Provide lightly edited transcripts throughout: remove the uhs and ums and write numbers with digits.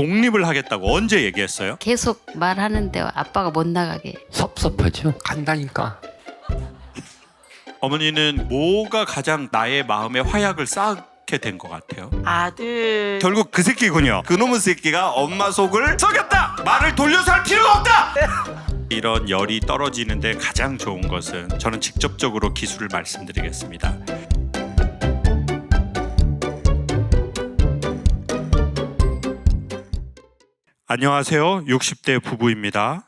독립을 하겠다고 언제 얘기했어요? 계속 말하는데 아빠가 못 나가게. 섭섭하죠. 간다니까. 어머니는 뭐가 가장 나의 마음에 화약을 쌓게 된 것 같아요? 아들 결국 그 새끼군요. 그놈의 새끼가 엄마 속을 썩였다. 말을 돌려서 할 필요가 없다. 이런 열이 떨어지는데 가장 좋은 것은 저는 직접적으로 기술을 말씀드리겠습니다. 안녕하세요. 60대 부부입니다.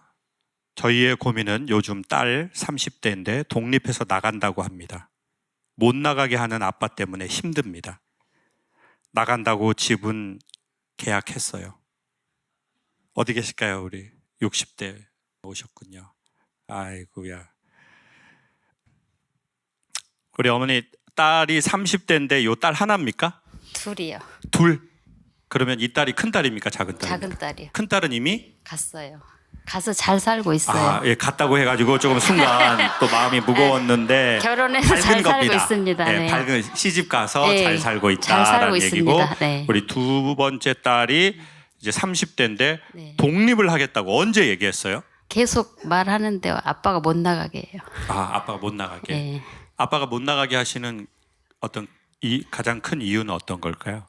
저희의 고민은 요즘 딸 30대인데 독립해서 나간다고 합니다. 못 나가게 하는 아빠 때문에 힘듭니다. 나간다고 집은 계약했어요. 어디 계실까요? 우리 60대 오셨군요. 아이고야. 우리 어머니 딸이 30대인데 요 딸 하나입니까? 둘이요. 둘? 그러면 이 딸이 큰 딸입니까? 작은 딸입니까? 작은 딸이요. 큰 딸은 이미? 갔어요. 가서 잘 살고 있어요. 예, 갔다고 해가지고 조금 순간 또 마음이 무거웠는데 결혼해서 밝은 잘 살고 겁니다. 있습니다. 예, 네. 밝은 시집 가서 네, 잘 살고 잘 살고 있다라는 얘기고 있습니다. 네. 우리 두 번째 딸이 이제 30대인데 네. 독립을 하겠다고 언제 얘기했어요? 계속 말하는데 아빠가 못 나가게 해요. 아빠가 못 나가게. 네. 아빠가 못 나가게 하시는 어떤 가장 큰 이유는 어떤 걸까요?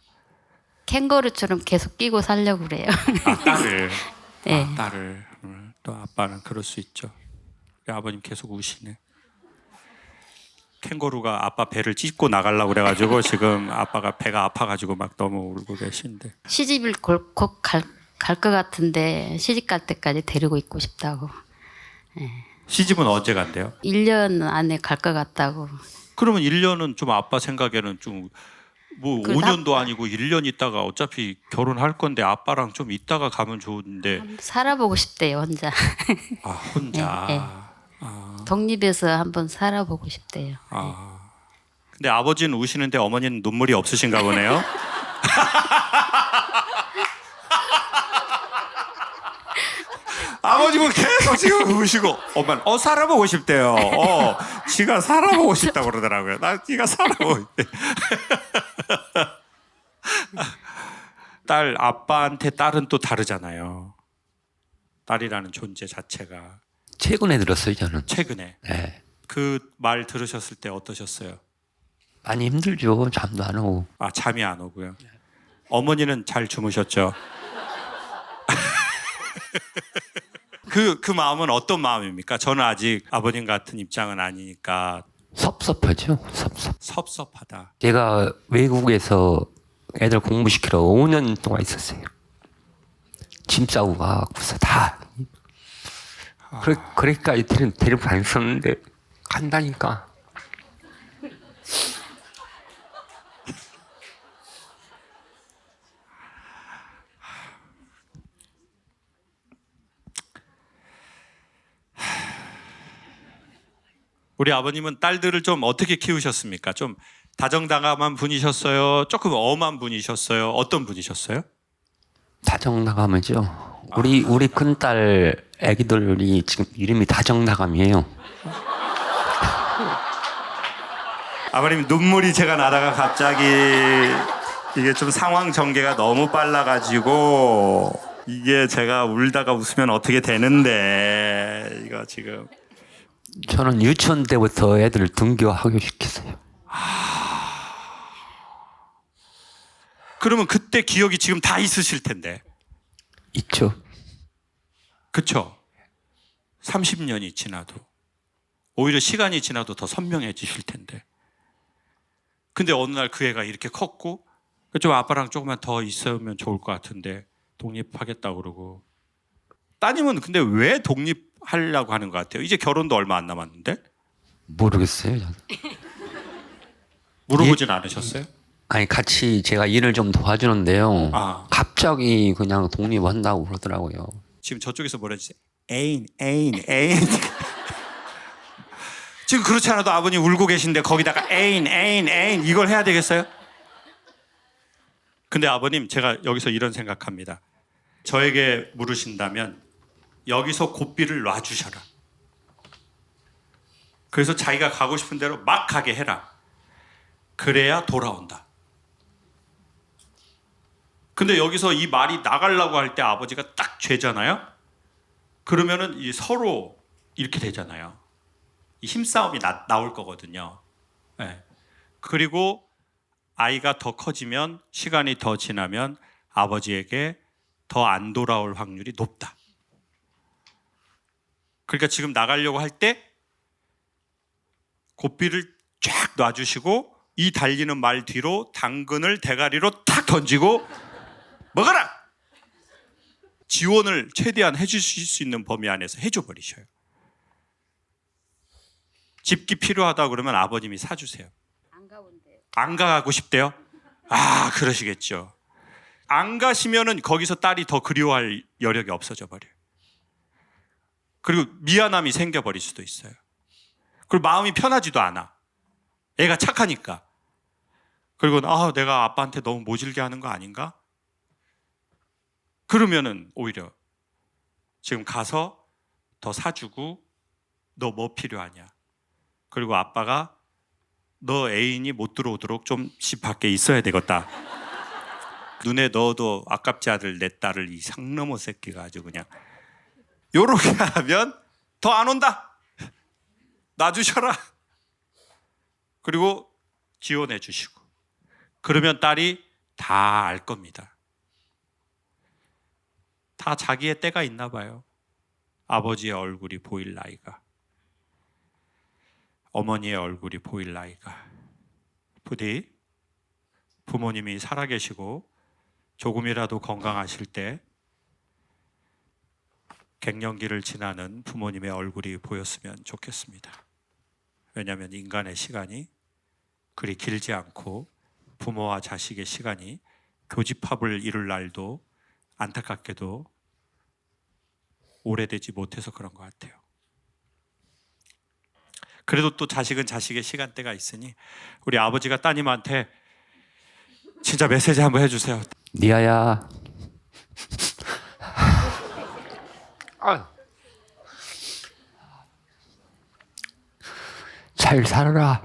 캥거루처럼 계속 끼고 살려고 그래요. 딸을. 네. 딸을. 또 아빠는 그럴 수 있죠. 우리 아버님 계속 우시네. 캥거루가 아빠 배를 찢고 나가려고 그래가지고 지금 아빠가 배가 아파가지고 막 너무 울고 계신데. 시집을 곧 갈 것 같은데 시집 갈 때까지 데리고 있고 싶다고. 시집은 언제 간대요? 1년 안에 갈 것 같다고. 그러면 1년은 좀 아빠 생각에는 좀 뭐 그 5년도 아니고 1년 있다가 어차피 결혼할 건데 아빠랑 좀 있다가 가면 좋은데. 살아보고 싶대요, 혼자. 아 혼자. 네, 네. 독립해서 한번 살아보고 싶대요. 근데 아버지는 우시는데 어머니는 눈물이 없으신가 보네요. 아버지는 계속 지금 우시고 엄마는 살아보고 싶대요. 지가 살아보고 싶다고 그러더라고요. 지가 살아보고 싶대. 딸 아빠한테 딸은 또 다르잖아요. 딸이라는 존재 자체가. 최근에 들었어요, 저는. 최근에 네. 그 말 들으셨을 때 어떠셨어요? 많이 힘들죠. 잠도 안 오고. 잠이 안 오고요. 어머니는 잘 주무셨죠? 그 마음은 어떤 마음입니까? 저는 아직 아버님 같은 입장은 아니니까. 섭섭하죠. 섭섭하다. 제가 외국에서 애들 공부시키러 5년 동안 있었어요. 짐 싸고 가고서 다. 그러니까 데리고 다녔었는데 간다니까. 우리 아버님은 딸들을 좀 어떻게 키우셨습니까? 좀 다정다감한 분이셨어요? 조금 엄한 분이셨어요? 어떤 분이셨어요? 다정다감이죠. 우리 큰딸 애기들이 지금 이름이 다정다감이에요. 아버님 눈물이 제가 나다가 갑자기 이게 좀 상황 전개가 너무 빨라가지고 이게 제가 울다가 웃으면 어떻게 되는데 이거 지금. 저는 유치원 때부터 애들을 등교하게 시켰어요. 그러면 그때 기억이 지금 다 있으실 텐데. 있죠. 그쵸? 30년이 지나도 오히려 시간이 지나도 더 선명해지실 텐데. 근데 어느 날 그 애가 이렇게 컸고 좀 아빠랑 조금만 더 있으면 좋을 것 같은데 독립하겠다고 그러고. 따님은 근데 왜 독립하려고 하는 것 같아요? 이제 결혼도 얼마 안 남았는데? 모르겠어요. 저는. 물어보진 않으셨어요? 아니 같이 제가 일을 좀 도와주는데요. 갑자기 그냥 독립한다고 그러더라고요. 지금 저쪽에서 뭐라 했지? 애인. 지금 그렇지 않아도 아버님 울고 계신데 거기다가 애인 이걸 해야 되겠어요? 근데 아버님 제가 여기서 이런 생각합니다. 저에게 물으신다면 여기서 고삐를 놔주셔라. 그래서 자기가 가고 싶은 대로 막 가게 해라. 그래야 돌아온다. 근데 여기서 이 말이 나가려고 할 때 아버지가 딱 죄잖아요. 그러면은 이 서로 이렇게 되잖아요. 이 힘싸움이 나올 거거든요. 네. 그리고 아이가 더 커지면, 시간이 더 지나면 아버지에게 더 안 돌아올 확률이 높다. 그러니까 지금 나가려고 할 때 고삐를 쫙 놔주시고 이 달리는 말 뒤로 당근을 대가리로 탁 던지고 먹어라! 지원을 최대한 해주실 수 있는 범위 안에서 해줘 버리셔요. 집기 필요하다 그러면 아버님이 사주세요. 안 가고 싶대요? 아, 그러시겠죠. 안 가시면은 거기서 딸이 더 그리워할 여력이 없어져 버려요. 그리고 미안함이 생겨버릴 수도 있어요. 그리고 마음이 편하지도 않아. 애가 착하니까. 그리고 내가 아빠한테 너무 모질게 하는 거 아닌가? 그러면은 오히려 지금 가서 더 사주고 너 뭐 필요하냐? 그리고 아빠가 너 애인이 못 들어오도록 좀 집 밖에 있어야 되겠다. 눈에 넣어도 아깝지 않을 내 딸을 이 상넘어 새끼가 아주 그냥 요렇게 하면 더 안 온다. 놔주셔라. 그리고 지원해 주시고 그러면 딸이 다 알 겁니다. 다 자기의 때가 있나 봐요. 아버지의 얼굴이 보일 나이가, 어머니의 얼굴이 보일 나이가. 부디 부모님이 살아계시고 조금이라도 건강하실 때 갱년기를 지나는 부모님의 얼굴이 보였으면 좋겠습니다. 왜냐하면 인간의 시간이 그리 길지 않고 부모와 자식의 시간이 교집합을 이룰 날도 안타깝게도 오래되지 못해서 그런 것 같아요. 그래도 또 자식은 자식의 시간대가 있으니 우리 아버지가 따님한테 진짜 메시지 한번 해주세요. 니아야. 잘 살아라.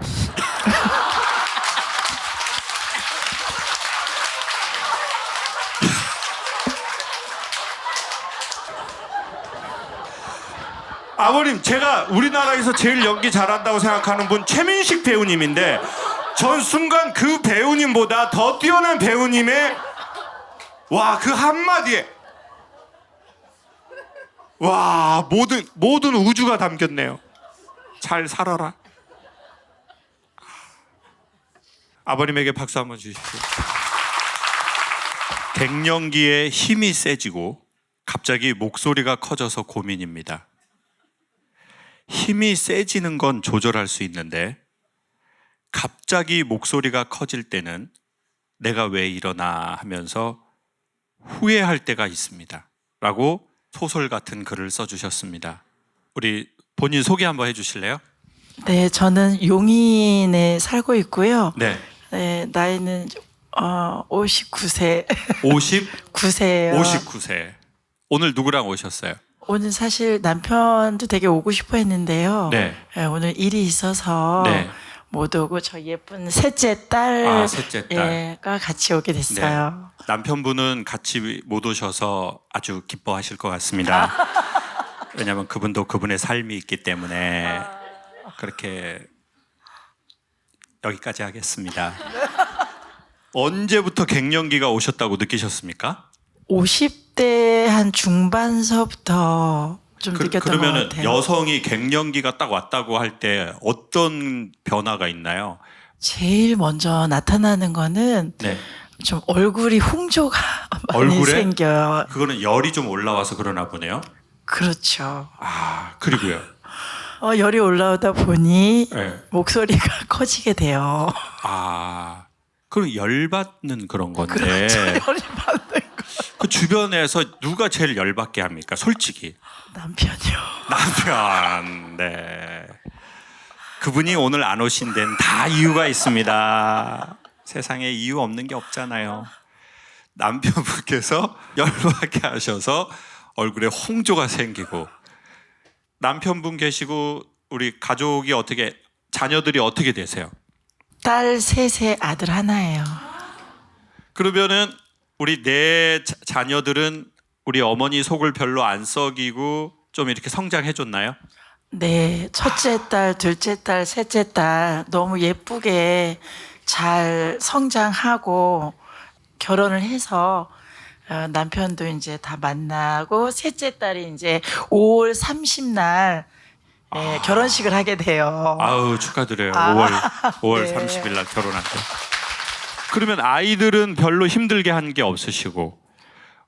아버님, 제가 우리나라에서 제일 연기 잘한다고 생각하는 분 최민식 배우님인데 전 순간 그 배우님보다 더 뛰어난 배우님의 그 한마디에 모든 우주가 담겼네요. 잘 살아라. 아버님에게 박수 한번 주십시오. 갱년기에 힘이 세지고 갑자기 목소리가 커져서 고민입니다. 힘이 세지는 건 조절할 수 있는데 갑자기 목소리가 커질 때는 내가 왜 이러나 하면서 후회할 때가 있습니다. 라고 소설 같은 글을 써주셨습니다. 우리 본인 소개 한번 해주실래요? 네, 저는 용인에 살고 있고요. 네. 네, 나이는 59세. 9세요. 9세예요. 59세. 오늘 누구랑 오셨어요? 오늘 사실 남편도 되게 오고 싶어 했는데요. 네. 네, 오늘 일이 있어서 네. 못 오고 저 예쁜 셋째 딸, 셋째 딸. 가 같이 오게 됐어요. 네. 남편분은 같이 못 오셔서 아주 기뻐하실 것 같습니다. 왜냐하면 그분도 그분의 삶이 있기 때문에 그렇게 여기까지 하겠습니다. 언제부터 갱년기가 오셨다고 느끼셨습니까? 50대 한 중반서부터 좀 느꼈던 것 그러면은 같아요. 여성이 갱년기가 딱 왔다고 할 때 어떤 변화가 있나요? 제일 먼저 나타나는 거는 네. 좀 얼굴이 홍조가 많이 얼굴에? 생겨요. 그거는 열이 좀 올라와서 그러나 보네요. 그렇죠. 그리고요. 열이 올라오다 보니 네. 목소리가 커지게 돼요. 그럼 열받는 그런 건데. 그렇죠. 열이 받는 거. 그 주변에서 누가 제일 열받게 합니까? 솔직히. 남편이요. 남편. 네. 그분이 오늘 안 오신 데는 다 이유가 있습니다. 세상에 이유 없는 게 없잖아요. 남편분께서 열받게 하셔서 얼굴에 홍조가 생기고 남편분 계시고 우리 가족이 자녀들이 어떻게 되세요? 딸 셋에 아들 하나예요. 그러면은 우리 내 자녀들은 우리 어머니 속을 별로 안 썩이고 좀 이렇게 성장해 줬나요? 네, 첫째 딸, 둘째 딸, 셋째 딸 너무 예쁘게 잘 성장하고 결혼을 해서 남편도 이제 다 만나고 셋째 딸이 이제 5월 30날 결혼식을 하게 돼요. 아우 축하드려요. 아, 5월 네. 30일 날 결혼한대. 그러면 아이들은 별로 힘들게 한 게 없으시고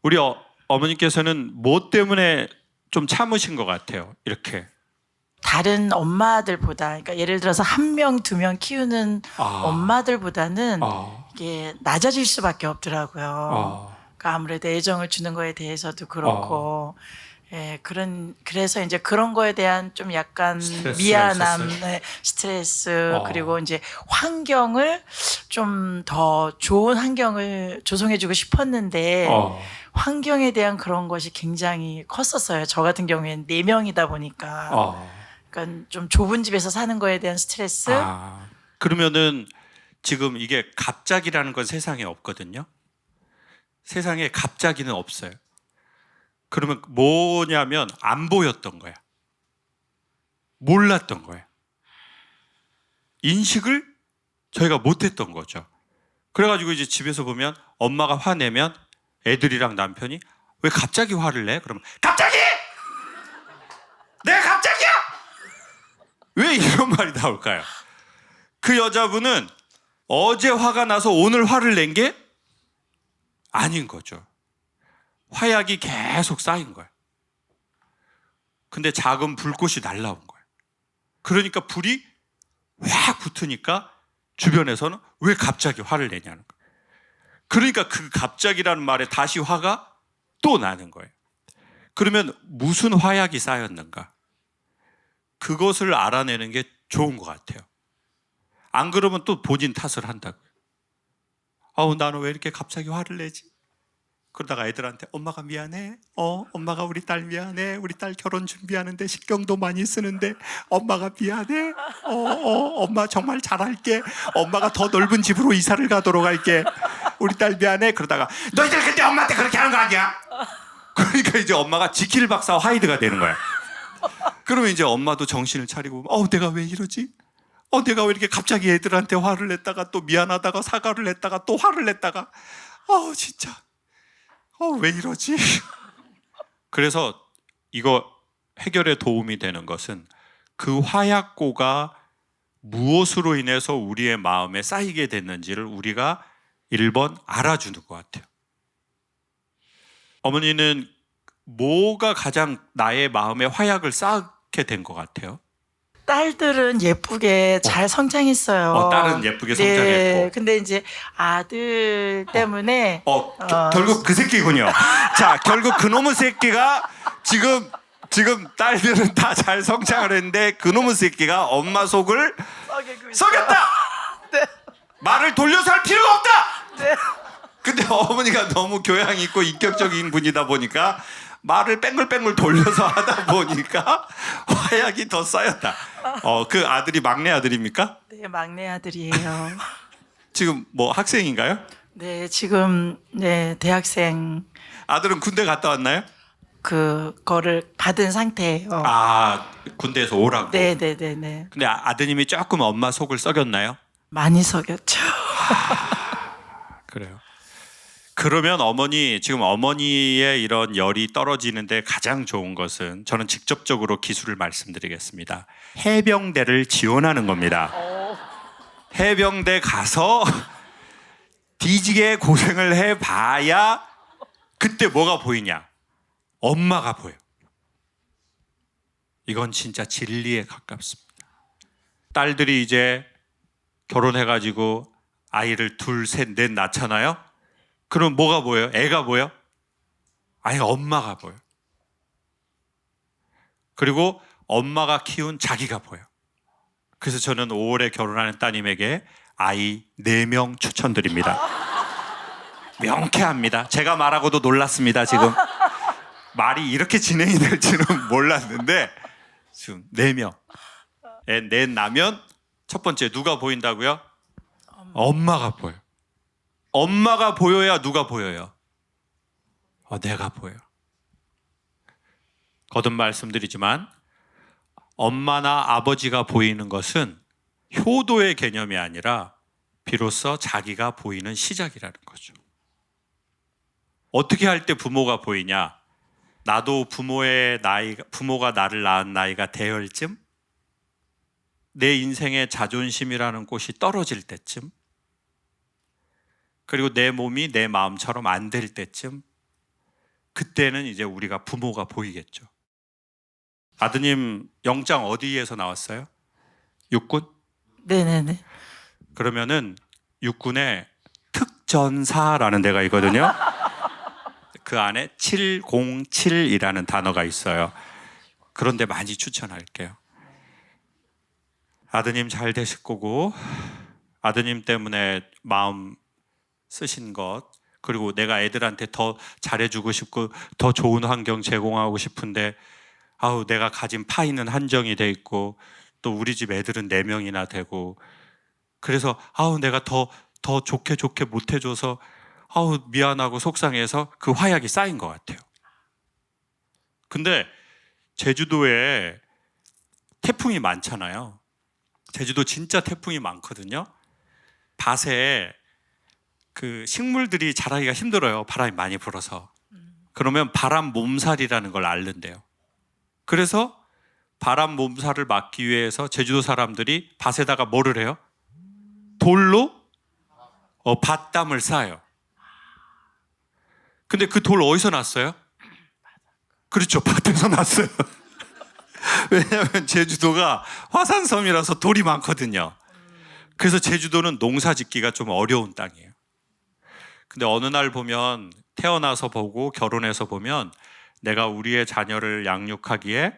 우리 어머니께서는 뭐 때문에 좀 참으신 것 같아요. 이렇게. 다른 엄마들보다, 그러니까 예를 들어서 한 명, 두 명 키우는 엄마들보다는 이게 낮아질 수밖에 없더라고요. 그러니까 아무래도 애정을 주는 거에 대해서도 그렇고, 그래서 이제 그런 거에 대한 좀 약간 스트레스가 미안함, 있었어요? 스트레스, 그리고 이제 환경을 좀 더 좋은 환경을 조성해주고 싶었는데, 환경에 대한 그런 것이 굉장히 컸었어요. 저 같은 경우에는 4명이다 보니까. 그러니까 좀 좁은 집에서 사는 거에 대한 스트레스. 그러면은 지금 이게 갑자기라는 건 세상에 없거든요. 세상에 갑자기는 없어요. 그러면 뭐냐면 안 보였던 거야. 몰랐던 거야. 인식을 저희가 못했던 거죠. 그래가지고 이제 집에서 보면 엄마가 화내면 애들이랑 남편이 왜 갑자기 화를 내? 그러면 갑자기! 내가 갑자기야! 왜 이런 말이 나올까요? 그 여자분은 어제 화가 나서 오늘 화를 낸 게 아닌 거죠. 화약이 계속 쌓인 거예요. 근데 작은 불꽃이 날라온 거예요. 그러니까 불이 확 붙으니까 주변에서는 왜 갑자기 화를 내냐는 거예요. 그러니까 그 갑자기라는 말에 다시 화가 또 나는 거예요. 그러면 무슨 화약이 쌓였는가? 그것을 알아내는 게 좋은 것 같아요. 안 그러면 또 본인 탓을 한다고요. 아우 나는 왜 이렇게 갑자기 화를 내지? 그러다가 애들한테 엄마가 미안해. 엄마가 우리 딸 미안해. 우리 딸 결혼 준비하는데 신경도 많이 쓰는데 엄마가 미안해. 엄마 정말 잘할게. 엄마가 더 넓은 집으로 이사를 가도록 할게. 우리 딸 미안해. 그러다가 너희들 그때 엄마한테 그렇게 하는 거 아니야? 그러니까 이제 엄마가 지킬 박사 하이드가 되는 거야. 그러면 이제 엄마도 정신을 차리고 내가 왜 이러지? 내가 왜 이렇게 갑자기 애들한테 화를 냈다가 또 미안하다가 사과를 했다가 또 화를 냈다가 진짜 왜 이러지? 그래서 이거 해결에 도움이 되는 것은 그 화약고가 무엇으로 인해서 우리의 마음에 쌓이게 됐는지를 우리가 1번 알아주는 것 같아요. 어머니는 뭐가 가장 나의 마음에 화약을 쌓게 된 것 같아요? 딸들은 예쁘게 잘 성장했어요. 딸은 예쁘게 네, 성장했고. 근데 이제 아들 때문에 결국 그 새끼군요. 자, 결국 그놈의 새끼가 지금 딸들은 다 잘 성장을 했는데 그놈의 새끼가 엄마 속을 썩였다. 네. 말을 돌려서 할 필요가 없다. 네. 근데 어머니가 너무 교양 있고 인격적인 분이다 보니까 말을 뺑글뺑글 돌려서 하다 보니까 화약이 더 쌓였다. 그 아들이 막내 아들입니까? 네, 막내 아들이에요. 지금 뭐 학생인가요? 네, 지금 대학생 아들은 군대 갔다 왔나요? 그거를 받은 상태예요. 군대에서 오라고. 네. 근데 아드님이 조금 엄마 속을 썩였나요? 많이 속였죠. 그래요. 그러면 지금 어머니의 이런 열이 떨어지는데 가장 좋은 것은 저는 직접적으로 기술을 말씀드리겠습니다. 해병대를 지원하는 겁니다. 해병대 가서 뒤지게 고생을 해봐야 그때 뭐가 보이냐? 엄마가 보여. 이건 진짜 진리에 가깝습니다. 딸들이 이제 결혼해가지고 아이를 둘, 셋, 넷 낳잖아요. 그럼 뭐가 보여요? 애가 보여? 아니, 엄마가 보여. 그리고 엄마가 키운 자기가 보여. 그래서 저는 5월에 결혼하는 따님에게 아이 4명 추천드립니다. 명쾌합니다. 제가 말하고도 놀랐습니다, 지금. 말이 이렇게 진행이 될 줄은 몰랐는데 지금 4명. 애 넷 나면 첫 번째 누가 보인다고요? 엄마가 보여. 엄마가 보여야 누가 보여요? 내가 보여. 거듭 말씀드리지만 엄마나 아버지가 보이는 것은 효도의 개념이 아니라 비로소 자기가 보이는 시작이라는 거죠. 어떻게 할 때 부모가 보이냐? 나도 부모가 나를 낳은 나이가 대열쯤, 내 인생의 자존심이라는 꽃이 떨어질 때쯤, 그리고 내 몸이 내 마음처럼 안 될 때쯤, 그때는 이제 우리가 부모가 보이겠죠. 아드님 영장 어디에서 나왔어요? 육군? 네네네. 그러면은 육군에 특전사라는 데가 있거든요. 그 안에 707이라는 단어가 있어요. 그런데 많이 추천할게요. 아드님 잘 되실 거고, 아드님 때문에 마음 쓰신 것, 그리고 내가 애들한테 더 잘해주고 싶고 더 좋은 환경 제공하고 싶은데 내가 가진 파이는 한정이 돼 있고 또 우리 집 애들은 4명이나 되고, 그래서 내가 더 좋게 못 해줘서 미안하고 속상해서 그 화약이 쌓인 것 같아요. 근데 제주도에 태풍이 많잖아요. 제주도 진짜 태풍이 많거든요. 밭에 그 식물들이 자라기가 힘들어요. 바람이 많이 불어서. 그러면 바람 몸살이라는 걸 앓는데요. 그래서 바람 몸살을 막기 위해서 제주도 사람들이 밭에다가 뭐를 해요? 돌로 밭담을 쌓아요. 근데 그 돌 어디서 났어요? 그렇죠, 밭에서 났어요. 왜냐하면 제주도가 화산섬이라서 돌이 많거든요. 그래서 제주도는 농사 짓기가 좀 어려운 땅이에요. 근데 어느 날 보면, 태어나서 보고 결혼해서 보면 내가 우리의 자녀를 양육하기에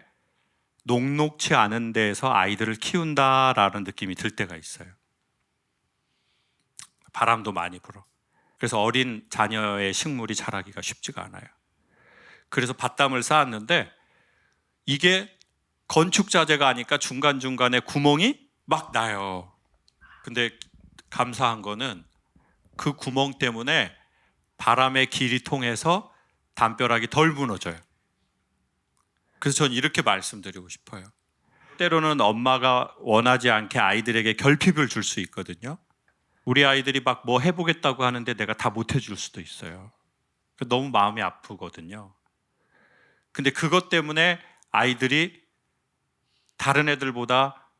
녹록치 않은 데에서 아이들을 키운다라는 느낌이 들 때가 있어요. 바람도 많이 불어. 그래서 어린 자녀의 식물이 자라기가 쉽지가 않아요. 그래서 밭담을 쌓았는데 이게 건축자재가 아니까 중간중간에 구멍이 막 나요. 근데 감사한 거는 그 구멍 때문에 바람의 길이 통해서 담벼락이 덜 무너져요. 그래서 전 이렇게 말씀드리고 싶어요. 때로는 엄마가 원하지 않게 아이들에게 결핍을 줄 수 있거든요. 우리 아이들이 막 뭐 해보겠다고 하는데 내가 다 못 해줄 수도 있어요. 너무 마음이 아프거든요. 근데 그것 때문에 아이들이 다른 애들보다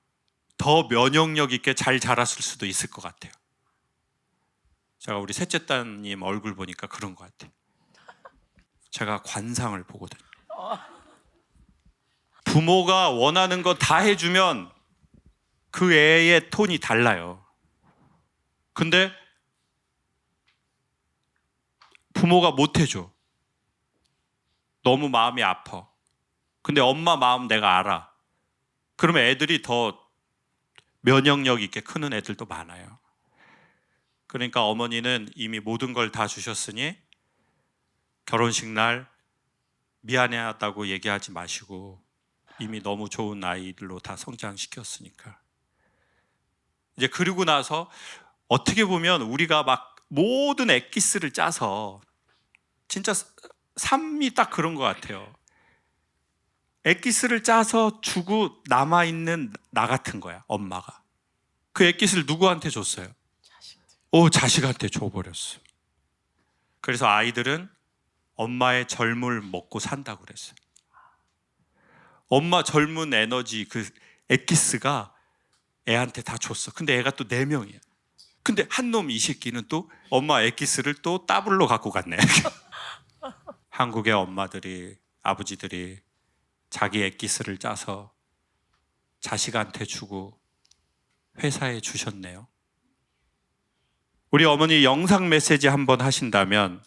더 면역력 있게 잘 자랐을 수도 있을 것 같아요. 제가 우리 셋째 따님 얼굴 보니까 그런 것 같아요. 제가 관상을 보거든요. 부모가 원하는 거 다 해주면 그 애의 톤이 달라요. 근데 부모가 못 해줘. 너무 마음이 아파. 근데 엄마 마음 내가 알아. 그러면 애들이 더 면역력 있게 크는 애들도 많아요. 그러니까 어머니는 이미 모든 걸 다 주셨으니 결혼식 날 미안해하다고 얘기하지 마시고, 이미 너무 좋은 아이들로 다 성장시켰으니까. 이제 그러고 나서 어떻게 보면 우리가 막 모든 엑기스를 짜서, 진짜 삶이 딱 그런 것 같아요. 엑기스를 짜서 주고 남아있는 나 같은 거야, 엄마가. 그 엑기스를 누구한테 줬어요? 자식한테 줘버렸어. 그래서 아이들은 엄마의 젊을 먹고 산다고 그랬어요. 엄마 젊은 에너지, 그 엑기스가 애한테 다 줬어. 근데 애가 또 4명이야. 근데 한 놈 이 새끼는 또 엄마 엑기스를 또 더블로 갖고 갔네. 한국의 엄마들이, 아버지들이 자기 엑기스를 짜서 자식한테 주고 회사에 주셨네요. 우리 어머니 영상 메시지 한번 하신다면,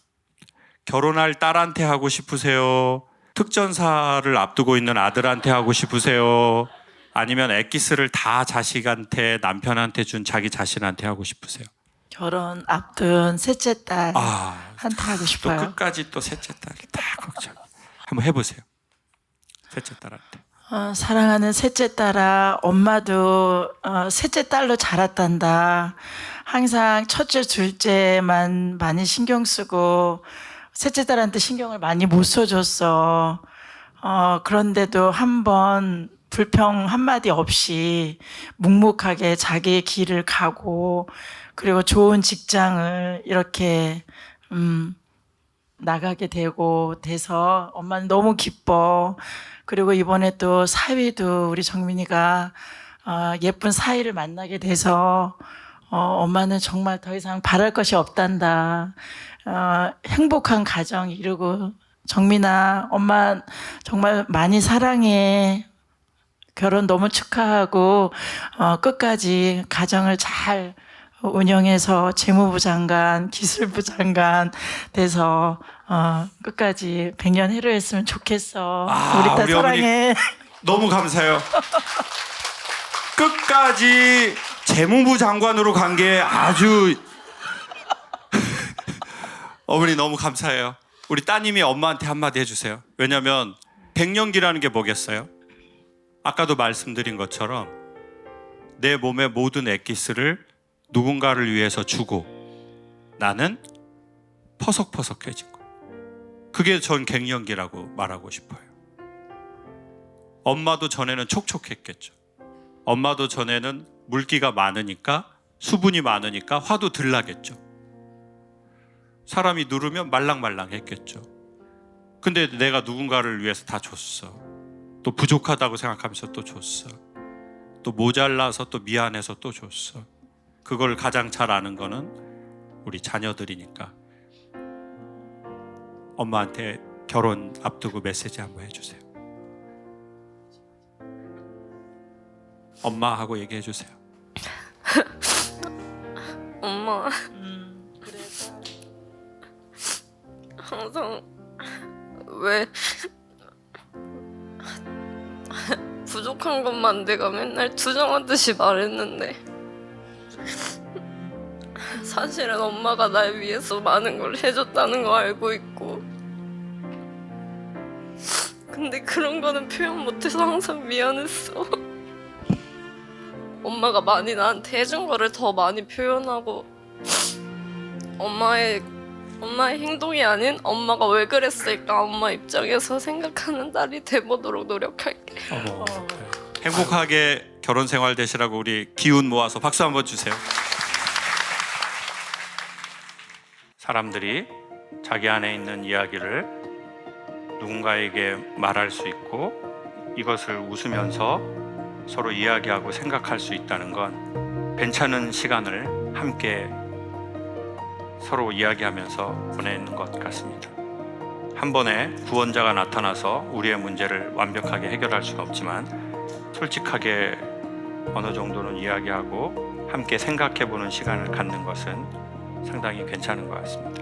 결혼할 딸한테 하고 싶으세요? 특전사를 앞두고 있는 아들한테 하고 싶으세요? 아니면 엑기스를 다 자식한테, 남편한테 준 자기 자신한테 하고 싶으세요? 결혼 앞둔 셋째 딸 한테 하고 또 싶어요. 끝까지 또 셋째 딸을 다 걱정. 한번 해보세요. 셋째 딸한테. 사랑하는 셋째 딸아, 엄마도 셋째 딸로 자랐단다. 항상 첫째, 둘째만 많이 신경 쓰고 셋째 딸한테 신경을 많이 못 써줬어. 그런데도 한번 불평 한마디 없이 묵묵하게 자기의 길을 가고, 그리고 좋은 직장을 이렇게 나가게 돼서 엄마는 너무 기뻐. 그리고 이번에 또 사위도 우리 정민이가 예쁜 사위를 만나게 돼서 엄마는 정말 더 이상 바랄 것이 없단다. 행복한 가정 이루고, 정민아, 엄마 정말 많이 사랑해. 결혼 너무 축하하고 끝까지 가정을 잘 운영해서 재무부 장관, 기술부 장관 돼서 끝까지 백년해로 했으면 좋겠어. 우리 딸 우리 사랑해. 너무 감사해요. 끝까지 재무부 장관으로 간 게 아주 어머니 너무 감사해요. 우리 따님이 엄마한테 한마디 해주세요. 왜냐하면 백년기라는 게 뭐겠어요? 아까도 말씀드린 것처럼 내 몸의 모든 엑기스를 누군가를 위해서 주고 나는 퍼석퍼석해진 거. 그게 전 갱년기라고 말하고 싶어요. 엄마도 전에는 촉촉했겠죠. 엄마도 전에는 물기가 많으니까, 수분이 많으니까 화도 덜 나겠죠. 사람이 누르면 말랑말랑했겠죠. 근데 내가 누군가를 위해서 다 줬어. 또 부족하다고 생각하면서 또 줬어. 또 모자라서 또 미안해서 또 줬어. 그걸 가장 잘 아는 거는 우리 자녀들이니까 엄마한테 결혼 앞두고 메시지 한번 해주세요. 엄마 하고 얘기해 주세요. 엄마 그래서 항상 왜 부족한 것만 내가 맨날 투정하듯이 말했는데 사실은 엄마가 날 위해서 많은 걸 해줬다는 거 알고 있고, 근데 그런 거는 표현 못해서 항상 미안했어. 엄마가 많이 나한테 해준 거를 더 많이 표현하고, 엄마의 행동이 아닌 엄마가 왜 그랬을까 엄마 입장에서 생각하는 딸이 돼보도록 노력할게. 행복하게 결혼 생활 되시라고 우리 기운 모아서 박수 한번 주세요. 사람들이 자기 안에 있는 이야기를 누군가에게 말할 수 있고, 이것을 웃으면서 서로 이야기하고 생각할 수 있다는 건 괜찮은 시간을 함께 서로 이야기하면서 보내는 것 같습니다. 한 번에 구원자가 나타나서 우리의 문제를 완벽하게 해결할 수는 없지만 솔직하게 어느 정도는 이야기하고 함께 생각해보는 시간을 갖는 것은 상당히 괜찮은 것 같습니다.